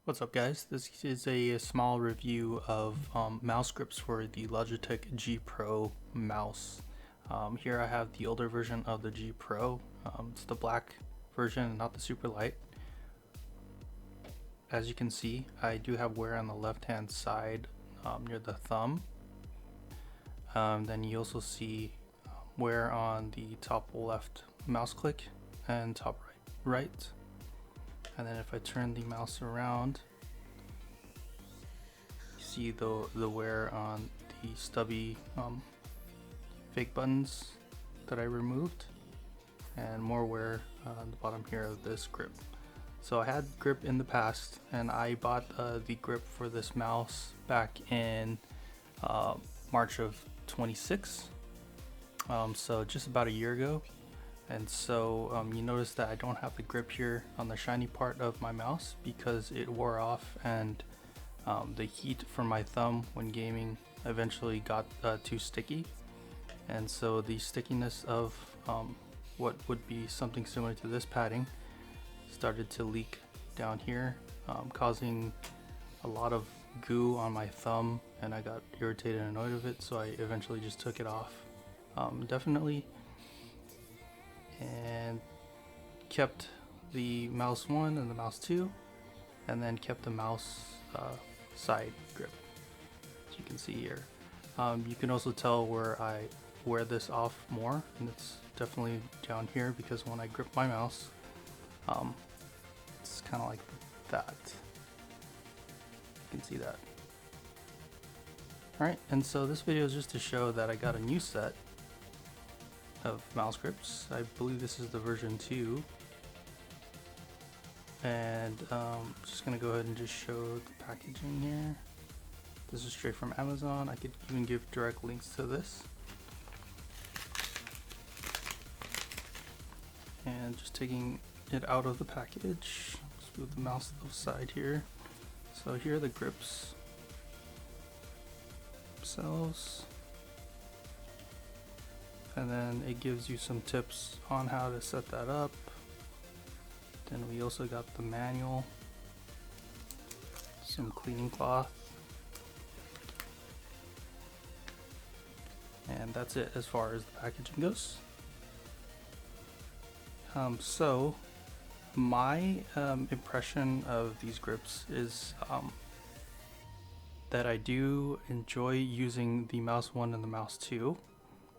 What's up, guys? This is a small review of mouse grips for the Logitech G Pro mouse. Here I have the older version of the G Pro. It's the black version, not the super light. As you can see, I do have wear on the left hand side near the thumb. Then you also see wear on the top left mouse click and top right. And then if I turn the mouse around, you see the wear on the stubby fake buttons that I removed, and more wear on the bottom here of this grip. So I had grip in the past, and I bought the grip for this mouse back in March of 26, so just about a year ago. And so you notice that I don't have the grip here on the shiny part of my mouse because it wore off, and the heat from my thumb when gaming eventually got too sticky, and so the stickiness of what would be something similar to this padding started to leak down here, causing a lot of goo on my thumb, and I got irritated and annoyed with it, so I eventually just took it off definitely, and kept the mouse 1 and the mouse 2, and then kept the mouse side grip, as you can see here. You can also tell where I wear this off more, and it's definitely down here because when I grip my mouse, it's kind of like that. You can see that. Alright, and so this video is just to show that I got a new set of mouse grips. I believe this is the version 2, and just gonna go ahead and just show the packaging here. This is straight from Amazon. I could even give direct links to this. And just taking it out of the package, let's move the mouse to the side here. So here are the grips themselves, and then it gives you some tips on how to set that up. Then we also got the manual, some cleaning cloth, and that's it as far as the packaging goes. So my impression of these grips is that I do enjoy using the mouse 1 and the mouse 2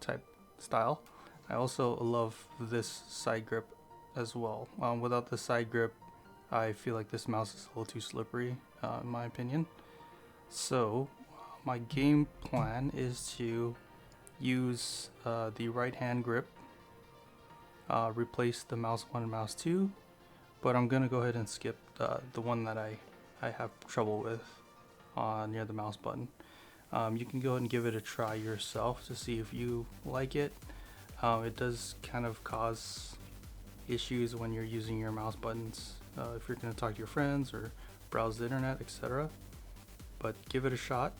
type style. I also love this side grip as well. Without the side grip, I feel like this mouse is a little too slippery, in my opinion. So my game plan is to use the right hand grip, replace the mouse 1 and mouse 2, but I'm gonna go ahead and skip the one that I have trouble with near the mouse button. You can go ahead and give it a try yourself to see if you like it. It does kind of cause issues when you're using your mouse buttons if you're going to talk to your friends or browse the internet, etc. But give it a shot,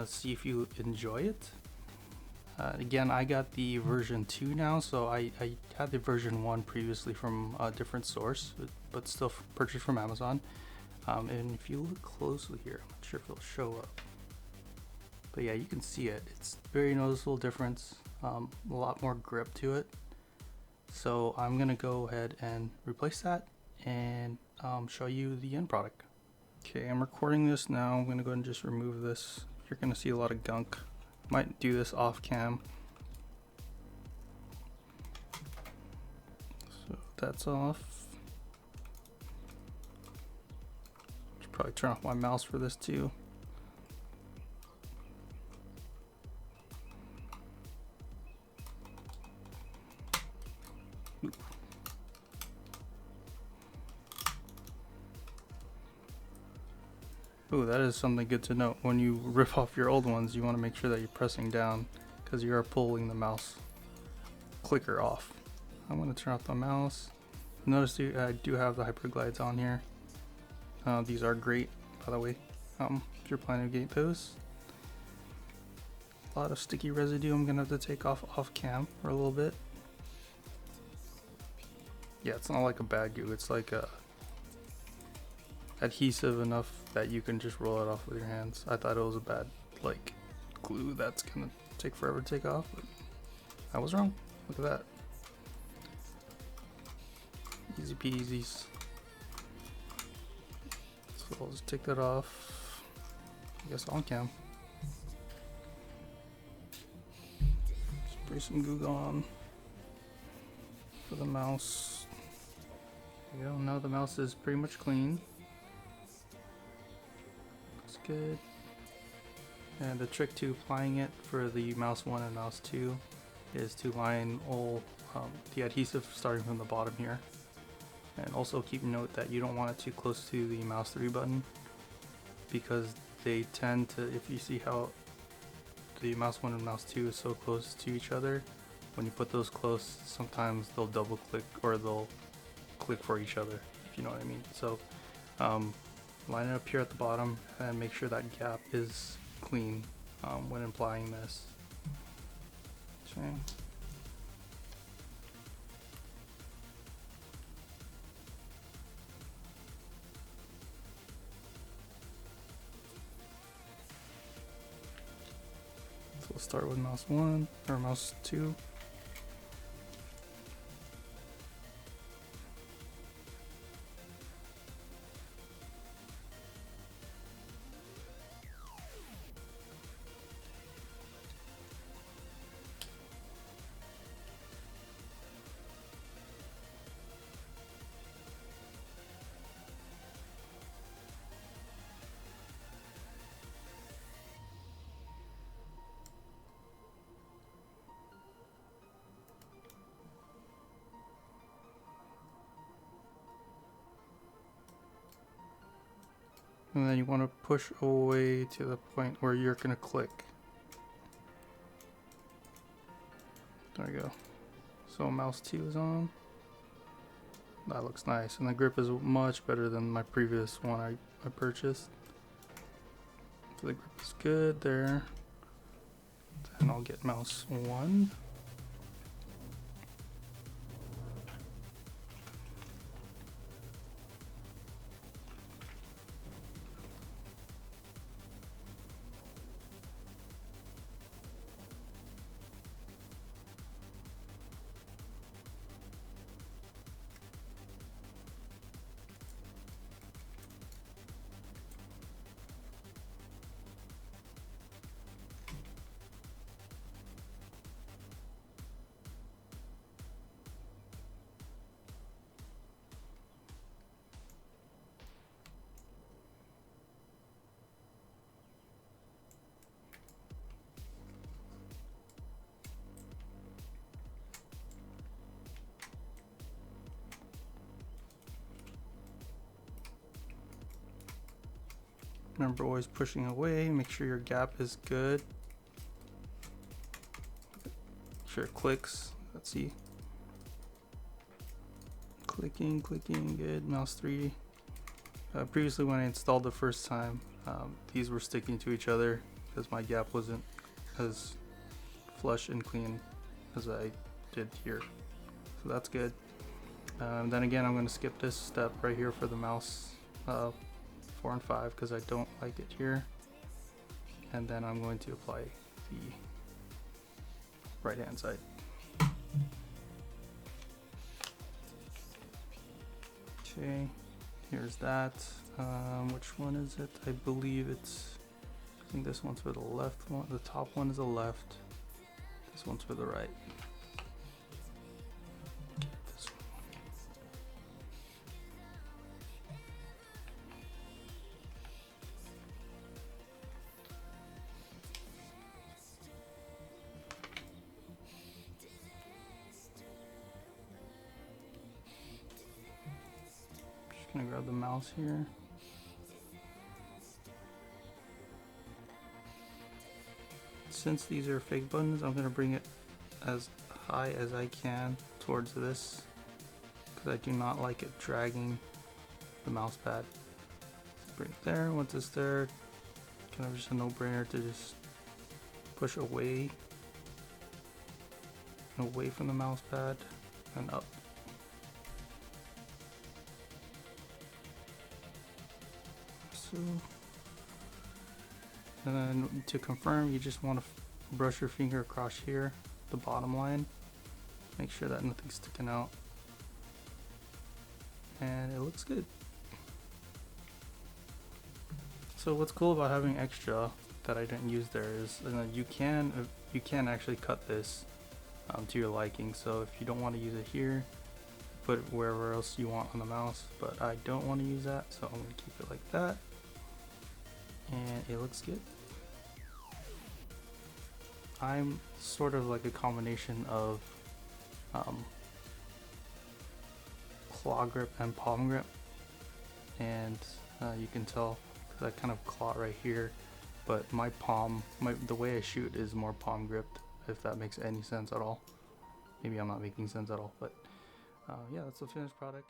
see if you enjoy it. Again, I got the version 2 now, so I had the version 1 previously from a different source, but still purchased from Amazon. And if you look closely here, I'm not sure if it'll show up, but yeah, you can see it. It's very noticeable difference, a lot more grip to it. So I'm gonna go ahead and replace that and show you the end product. Okay, I'm recording this now. I'm gonna go ahead and just remove this. You're gonna see a lot of gunk. Might do this off cam. So that's off. Should probably turn off my mouse for this too. Ooh, that is something good to note. When you rip off your old ones, you want to make sure that you're pressing down because you are pulling the mouse clicker off. I'm going to turn off the mouse. Notice I do have the hyperglides on here. These are great, by the way, if you're planning to get those. A lot of sticky residue I'm going to have to take off cam for a little bit. Yeah, it's not like a bad goo, it's like a adhesive enough that you can just roll it off with your hands. I thought it was a bad like glue that's gonna take forever to take off, but I was wrong. Look at that. Easy peasies. So I'll just take that off, I guess on cam. Spray some glue on for the mouse. There you go, now the mouse is pretty much clean. Looks good. And the trick to applying it for the mouse 1 and mouse 2 is to line all the adhesive starting from the bottom here. And also keep note that you don't want it too close to the mouse 3 button, because they tend to, if you see how the mouse 1 and mouse 2 is so close to each other, when you put those close, sometimes they'll double click or they'll click for each other, if you know what I mean. So line it up here at the bottom and make sure that gap is clean when applying this. Okay. So we'll start with mouse 1 or mouse 2. And then you want to push away to the point where you're going to click. There you go. So mouse 2 is on. That looks nice. And the grip is much better than my previous one I purchased. So the grip is good there. Then I'll get mouse 1. Remember, always pushing away, make sure your gap is good. Make sure it clicks. Let's see. Clicking, good. Mouse 3. Previously when I installed the first time, these were sticking to each other because my gap wasn't as flush and clean as I did here. So that's good. Then again, I'm going to skip this step right here for the mouse 4 and 5 because I don't like it here, and then I'm going to apply the right hand side. Okay, here's that. Which one is it? I believe it's, I think this one's for the left one. The top one is the left, this one's for the right. Gonna grab the mouse here. Since these are fake buttons, I'm gonna bring it as high as I can towards this because I do not like it dragging the mouse pad. Bring it there. Once it's there, kind of just a no-brainer to just push away from the mouse pad and up. So, and then to confirm, you just want to brush your finger across here, the bottom line. Make sure that nothing's sticking out. And it looks good. So what's cool about having extra that I didn't use there is you can actually cut this to your liking. So if you don't want to use it here, put it wherever else you want on the mouse, but I don't want to use that, so I'm going to keep it like that, and it looks good. I'm sort of like a combination of claw grip and palm grip, and you can tell because I kind of claw right here, but my palm, the way I shoot is more palm gripped, if that makes any sense at all. Maybe I'm not making sense at all, but yeah, that's the finished product.